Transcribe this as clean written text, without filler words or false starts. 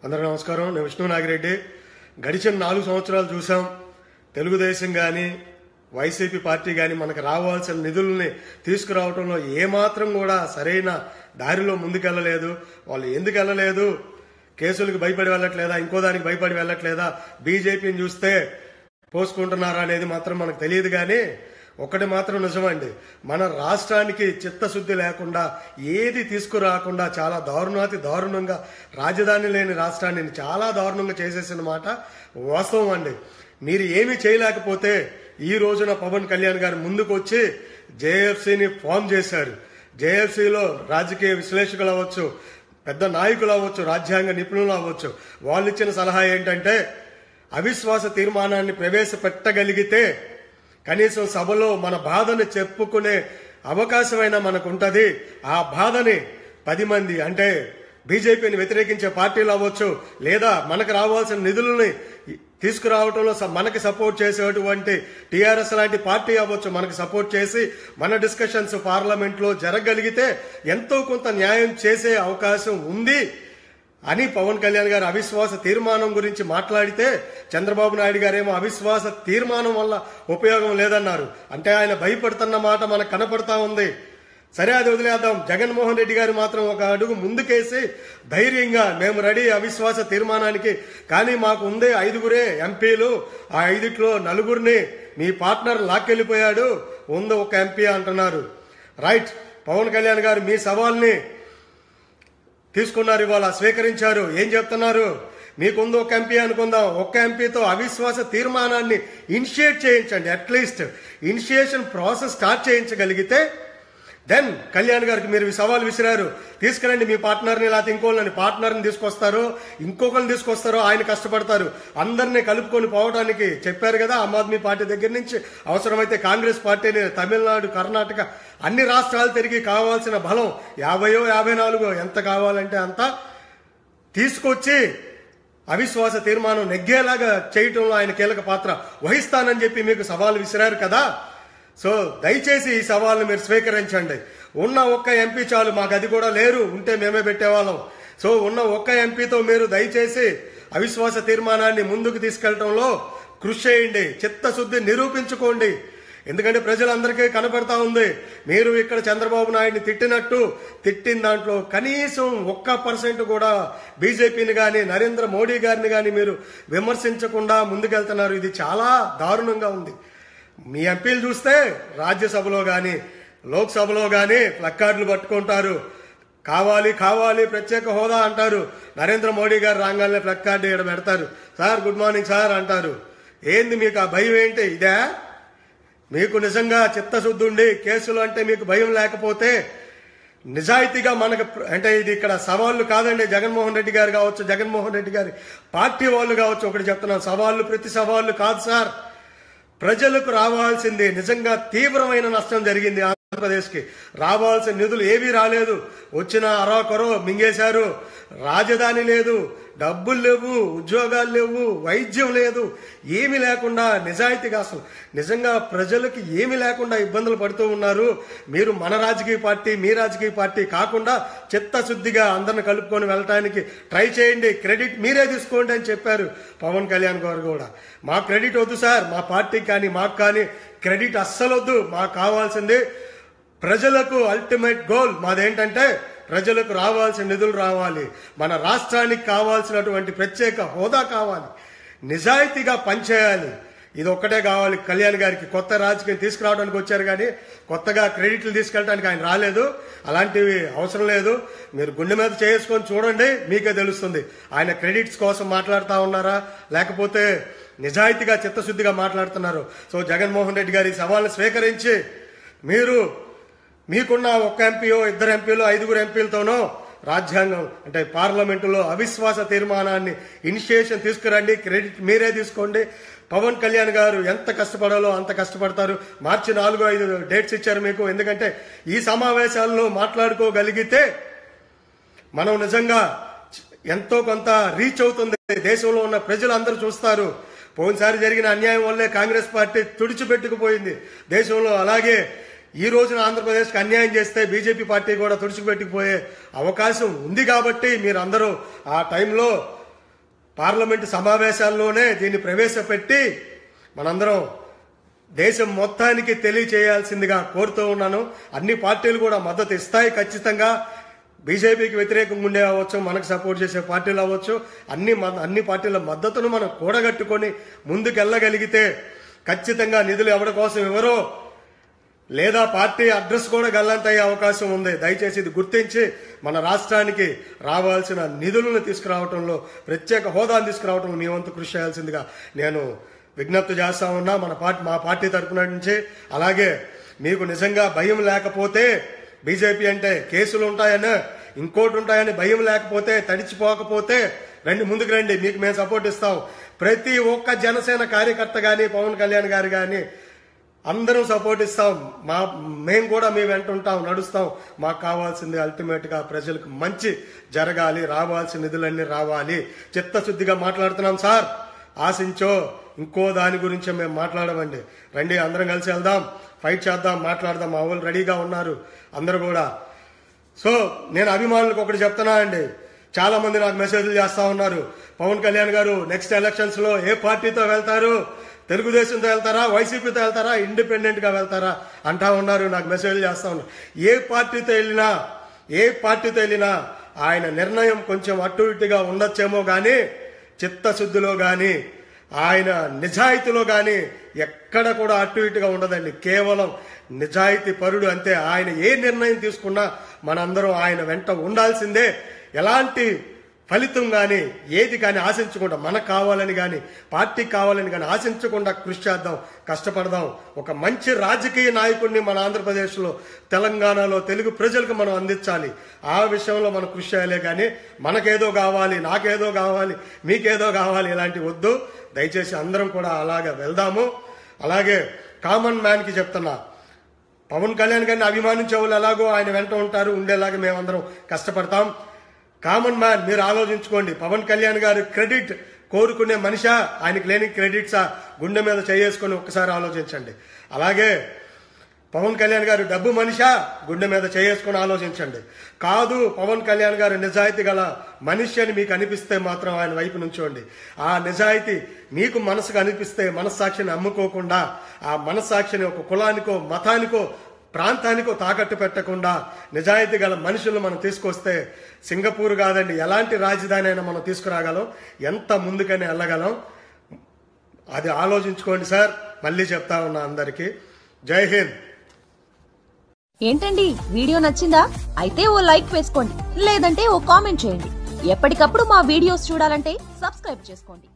అందరికీ నమస్కారం. నేను విష్ణు నాగిరెడ్డి. గడిచిన 4 సంవత్సరాలు చూసాం. తెలుగుదేశం కానీ వైసీపీ పార్టీ కానీ మనకు రావాల్సిన నిధుల్ని తీసుకురావడంలో ఏమాత్రం కూడా సరైన దారిలో ముందుకెళ్లలేదు. వాళ్ళు ఎందుకు వెళ్ళలేదు? కేసులకు భయపడి వెళ్ళట్లేదా? ఇంకో దానికి భయపడి వెళ్ళట్లేదా? బీజేపీని చూస్తే పోసుకుంటున్నారా అనేది మాత్రం మనకు తెలియదు. కానీ ఒకటి మాత్రం నిజమండి, మన రాష్ట్రానికి చిత్తశుద్ధి లేకుండా ఏది తీసుకురాకుండా చాలా దారుణాతి దారుణంగా రాజధాని లేని రాష్ట్రాన్ని చాలా దారుణంగా చేసేసిన మాట వాస్తవం అండి. మీరు ఏమీ చేయలేకపోతే ఈ రోజున పవన్ కళ్యాణ్ గారు ముందుకు వచ్చి జేఎఫ్సీని ఫామ్ చేశారు. జేఎఫ్సీలో రాజకీయ విశ్లేషకులు అవ్వచ్చు, పెద్ద నాయకులు అవ్వచ్చు, రాజ్యాంగ నిపుణులు అవ్వచ్చు, వాళ్ళు ఇచ్చిన సలహా ఏంటంటే అవిశ్వాస తీర్మానాన్ని ప్రవేశపెట్టగలిగితే కనీసం సభలో మన బాధను చెప్పుకునే అవకాశమైనా మనకు ఉంటది. ఆ బాధని 10 మంది అంటే బీజేపీని వ్యతిరేకించే పార్టీలు అవ్వచ్చు, లేదా మనకు రావాల్సిన నిధులని తీసుకురావడంలో మనకి సపోర్ట్ చేసేటువంటి టీఆర్ఎస్ లాంటి పార్టీ అవ్వచ్చు, మనకు సపోర్ట్ చేసి మన డిస్కషన్స్ పార్లమెంట్ లో జరగగలిగితే ఎంతో కొంత న్యాయం చేసే అవకాశం ఉంది అని పవన్ కళ్యాణ్ గారు అవిశ్వాస తీర్మానం గురించి మాట్లాడితే, చంద్రబాబు నాయుడు గారేమో అవిశ్వాస తీర్మానం వల్ల ఉపయోగం లేదన్నారు. అంటే ఆయన భయపడుతున్న మాట మనకు కనపడతా ఉంది. సరే, అది వదిలేద్దాం. జగన్మోహన్ రెడ్డి గారు మాత్రం ఒక అడుగు ముందుకేసి ధైర్యంగా మేము రెడీ అవిశ్వాస తీర్మానానికి, కానీ మాకు ఉందే 5 ఎంపీలు, ఆ 5లో 4 మీ పార్ట్నర్ లాక్కెళ్లిపోయాడు, ఉంది ఒక ఎంపీ అంటున్నారు. రైట్, పవన్ కళ్యాణ్ గారు మీ సవాల్ని తీసుకున్నారు, ఇవాళ స్వీకరించారు. ఏం చెప్తున్నారు? మీకుంది ఒక ఎంపీ అనుకుందాం, ఒక్క ఎంపీతో అవిశ్వాస తీర్మానాన్ని ఇనిషియేట్ చేయించండి. అట్లీస్ట్ ఇనిషియేషన్ ప్రాసెస్ స్టార్ట్ చేయించగలిగితే దెన్ కళ్యాణ్ గారికి మీరు సవాల్ విసిరారు, తీసుకురండి మీ పార్ట్నర్ని, లేకపోతే ఇంకోళ్ళని పార్ట్నర్ని తీసుకొస్తారు, ఇంకొకరిని తీసుకొస్తారు, ఆయన కష్టపడతారు, అందరినీ కలుపుకొని పోవడానికి చెప్పారు కదా. ఆమ్ ఆద్మీ పార్టీ దగ్గర నుంచి అవసరమైతే కాంగ్రెస్ పార్టీని తమిళనాడు, కర్ణాటక అన్ని రాష్ట్రాలు తిరిగి కావాల్సిన బలం 50 54 ఎంత కావాలంటే అంత తీసుకొచ్చి అవిశ్వాస తీర్మానం నెగ్గేలాగా చేయటంలో ఆయన కీలక పాత్ర వహిస్తానని చెప్పి మీకు సవాల్ విసిరారు కదా. సో దయచేసి ఈ సవాల్ని మీరు స్వీకరించండి. ఉన్న ఒక్క ఎంపీ చాలు, మాకు అది కూడా లేరు, ఉంటే మేమే పెట్టేవాళ్ళం. సో ఉన్న ఒక్క ఎంపీతో మీరు దయచేసి అవిశ్వాస తీర్మానాన్ని ముందుకు తీసుకెళ్లడంలో కృషి చేయండి, చిత్తశుద్ధి నిరూపించుకోండి. ఎందుకంటే ప్రజలందరికీ కనపడతా ఉంది, మీరు ఇక్కడ చంద్రబాబు నాయుడిని తిట్టిన దాంట్లో కనీసం 1% కూడా బీజేపీని కానీ నరేంద్ర మోడీ గారిని కానీ మీరు విమర్శించకుండా ముందుకెళ్తున్నారు. ఇది చాలా దారుణంగా ఉంది. మీ ఎంపీలు చూస్తే రాజ్యసభలో కానీ లోక్సభలో కానీ ప్లకార్డులు పట్టుకుంటారు, కావాలి కావాలి ప్రత్యేక హోదా అంటారు. నరేంద్ర మోడీ గారు రాగానే ప్లకార్డు ఇక్కడ పెడతారు, సార్ గుడ్ మార్నింగ్ సార్ అంటారు. ఏంది మీకు ఆ భయం ఏంటి? ఇదే మీకు నిజంగా చిత్తశుద్ధి ఉండి కేసులు అంటే మీకు భయం లేకపోతే నిజాయితీగా మనకు, అంటే ఇది ఇక్కడ సవాళ్లు కాదండి. జగన్మోహన్ రెడ్డి గారు కావచ్చు, జగన్మోహన్ రెడ్డి గారి పార్టీ వాళ్ళు కావచ్చు, ఒకటి చెప్తున్నాను, సవాళ్లు ప్రతి సవాళ్లు కాదు సార్. ప్రజలకు రావాల్సింది, నిజంగా తీవ్రమైన నష్టం జరిగింది ఆంధ్రప్రదేశ్కి. రావాల్సిన నిధులు ఏవీ రాలేదు, వచ్చిన అరాకొరో మింగేశారు. రాజధాని లేదు, డబ్బులు లేవు, ఉద్యోగాలు లేవు, వైద్యం లేదు, ఏమీ లేకుండా నిజాయితీగా అసలు నిజంగా ప్రజలకి ఏమీ లేకుండా ఇబ్బందులు పడుతూ ఉన్నారు. మీరు మన రాజకీయ పార్టీ, మీ రాజకీయ పార్టీ కాకుండా చిత్తశుద్ధిగా అందరిని కలుపుకొని వెళ్ళటానికి ట్రై చేయండి, క్రెడిట్ మీరే తీసుకోండి అని చెప్పారు పవన్ కళ్యాణ్ గారు కూడా. మా క్రెడిట్ వద్దు సార్, మా పార్టీకి కానీ మాకు కానీ క్రెడిట్ అస్సలు వద్దు. మాకు కావాల్సింది ప్రజలకు అల్టిమేట్ గోల్ మాదేంటంటే ప్రజలకు రావాల్సిన నిధులు రావాలి, మన రాష్ట్రానికి కావాల్సినటువంటి ప్రత్యేక హోదా కావాలి, నిజాయితీగా పనిచేయాలి. ఇది ఒక్కటే కావాలి కళ్యాణ్ గారికి. కొత్త రాజకీయం తీసుకురావడానికి వచ్చారు కానీ కొత్తగా క్రెడిట్లు తీసుకెళ్ళడానికి ఆయన రాలేదు. అలాంటివి అవసరం లేదు. మీరు గుండె మీద చేసుకొని చూడండి, మీకే తెలుస్తుంది ఆయన క్రెడిట్స్ కోసం మాట్లాడుతూ ఉన్నారా లేకపోతే నిజాయితీగా చిత్తశుద్ధిగా మాట్లాడుతున్నారు. సో జగన్మోహన్ రెడ్డి గారి సవాల్ని స్వీకరించి మీకున్న ఒక్క ఎంపీయో 2 ఎంపీలో 5 ఎంపీలతోనో రాజ్యాంగం అంటే పార్లమెంటులో అవిశ్వాస తీర్మానాన్ని ఇనిషియేషన్ తీసుకురండి, క్రెడిట్ మీరే తీసుకోండి. పవన్ కళ్యాణ్ గారు ఎంత కష్టపడాలో అంత కష్టపడతారు. మార్చి 4-5 డేట్స్ ఇచ్చారు మీకు. ఎందుకంటే ఈ సమావేశాల్లో మాట్లాడుకోగలిగితే మనం నిజంగా ఎంతో కొంత రీచ్ అవుతుంది, దేశంలో ఉన్న ప్రజలందరూ చూస్తారు. పోయినసారి జరిగిన అన్యాయం వల్లే కాంగ్రెస్ పార్టీ తుడిచిపెట్టుకుపోయింది దేశంలో. అలాగే ఈ రోజున ఆంధ్రప్రదేశ్కి అన్యాయం చేస్తే బీజేపీ పార్టీ కూడా తుడిచిపెట్టుకుపోయే అవకాశం ఉంది. కాబట్టి మీరందరూ ఆ టైంలో పార్లమెంటు సమావేశాల్లోనే దీన్ని ప్రవేశపెట్టి మనందరం దేశం మొత్తానికి తెలియచేయాల్సిందిగా కోరుతూ ఉన్నాను. అన్ని పార్టీలు కూడా మద్దతు ఇస్తాయి ఖచ్చితంగా. బీజేపీకి వ్యతిరేకంగా ఉండే అవ్వచ్చు, మనకు సపోర్ట్ చేసే పార్టీలు అవ్వచ్చు, అన్ని పార్టీల మద్దతును మనం కూడగట్టుకొని ముందుకెళ్ళగలిగితే ఖచ్చితంగా నిధులు ఎవరి కోసం ఎవరో లేదా పార్టీ అడ్రస్ కూడా గల్లంతయ్యే అవకాశం ఉంది. దయచేసి ఇది గుర్తించి మన రాష్ట్రానికి రావాల్సిన నిధులను తీసుకురావడంలో, ప్రత్యేక హోదాను తీసుకురావడంలో మీ వంతు కృషి చేయాల్సిందిగా నేను విజ్ఞప్తి చేస్తా ఉన్నా మా పార్టీ తరఫున నుంచి. అలాగే మీకు నిజంగా భయం లేకపోతే, బీజేపీ అంటే కేసులు ఉంటాయని ఇంకోటి ఉంటాయని భయం లేకపోతే, తడిచిపోకపోతే రండి, ముందుకు రండి, మీకు మేము సపోర్ట్ ఇస్తాం. ప్రతి ఒక్క జనసేన కార్యకర్త గాని, పవన్ కళ్యాణ్ గారు గాని అందరం సపోర్ట్ ఇస్తాం. మేము కూడా మీ వెంట ఉంటాం, నడుస్తాం. మాకు కావాల్సింది అల్టిమేట్ గా ప్రజలకు మంచి జరగాలి, రావాల్సిన నిధులన్నీ రావాలి. చిత్తశుద్ధిగా మాట్లాడుతున్నాం సార్. ఆశించో ఇంకో దాని గురించి మేము మాట్లాడమండి. రండి, అందరం కలిసి వెళ్దాం, ఫైట్ చేద్దాం, మాట్లాడదాం. మా వాళ్ళు రెడీగా ఉన్నారు అందరూ కూడా. సో నేను అభిమానులకు ఒకటి చెప్తున్నా అండి, చాలా మంది నాకు మెసేజ్లు చేస్తా ఉన్నారు, పవన్ కళ్యాణ్ గారు నెక్స్ట్ ఎలక్షన్స్ లో ఏ పార్టీతో వెళ్తారు, తెలుగుదేశంతో వెళ్తారా, వైసీపీతో వెళ్తారా, ఇండిపెండెంట్ గా వెళ్తారా అంటా ఉన్నారు, నాకు మెసేజ్లు చేస్తా ఉన్నారు. ఏ పార్టీతో వెళ్ళినా ఆయన నిర్ణయం కొంచెం అటు ఇటుగా ఉండొచ్చేమో గాని, చిత్తశుద్ధిలో గాని, ఆయన నిజాయితీలో గాని ఎక్కడ కూడా అటు ఇటుగా ఉండదండి. కేవలం నిజాయితీ పరుడు అంతే. ఆయన ఏ నిర్ణయం తీసుకున్నా మనందరం ఆయన వెంట ఉండాల్సిందే. ఎలాంటి ఫలితం గాని ఏది కానీ ఆశించకుండా, మనకు కావాలని గాని పార్టీకి కావాలని గాని ఆశించకుండా కృషి చేద్దాం, కష్టపడదాం. ఒక మంచి రాజకీయ నాయకుడిని మన ఆంధ్రప్రదేశ్లో, తెలంగాణలో తెలుగు ప్రజలకు మనం అందించాలి. ఆ విషయంలో మనం కృషి చేయాలి. కానీ మనకేదో కావాలి, నాకేదో కావాలి, మీకేదో కావాలి ఇలాంటివి వద్దు. దయచేసి అందరం కూడా అలాగే వెళ్దాము. అలాగే కామన్ మ్యాన్ కి చెప్తున్నా, పవన్ కళ్యాణ్ గారిని అభిమానించే వాళ్ళు ఎలాగో ఆయన వెంట ఉంటారు, ఉండేలాగా మేమందరం కష్టపడతాం. కామన్ మ్యాన్ మీరు ఆలోచించుకోండి, పవన్ కళ్యాణ్ గారు క్రెడిట్ కోరుకునే మనిషా, ఆయనకి లేని క్రెడిట్సా? గుండె మీద చేసుకొని ఒక్కసారి ఆలోచించండి. అలాగే పవన్ కళ్యాణ్ గారు డబ్బు మనిషా? గుండె మీద చేసుకొని ఆలోచించండి. కాదు, పవన్ కళ్యాణ్ గారు నిజాయితీ గల మనిషి అని మీకు అనిపిస్తే మాత్రం ఆయన వైపు నుంచోండి. ఆ నిజాయితీ మీకు మనసుకు అనిపిస్తే, మనస్సాక్షిని అమ్ముకోకుండా, ఆ మనస్సాక్షిని ఒక కులానికో, మతానికో, ప్రాంతానికో తాకట్టు పెట్టకుండా నిజాయితీ గల మనుషులను మనం తీసుకొస్తే సింగపూర్ కాదండి, ఎలాంటి రాజధాని అయినా మనం తీసుకురాగలం, ఎంత ముందుకనే వెళ్ళగలం. అది ఆలోచించుకోండి సార్. మళ్ళీ చెప్తా ఉన్నా అందరికీ జై హింద్. ఏంటండి, వీడియో నచ్చిందా? అయితే ఓ లైక్ వేసుకోండి, లేదంటే ఓ కామెంట్ చేయండి. ఎప్పటికప్పుడు మా వీడియోస్ చూడాలంటే సబ్స్క్రైబ్ చేసుకోండి.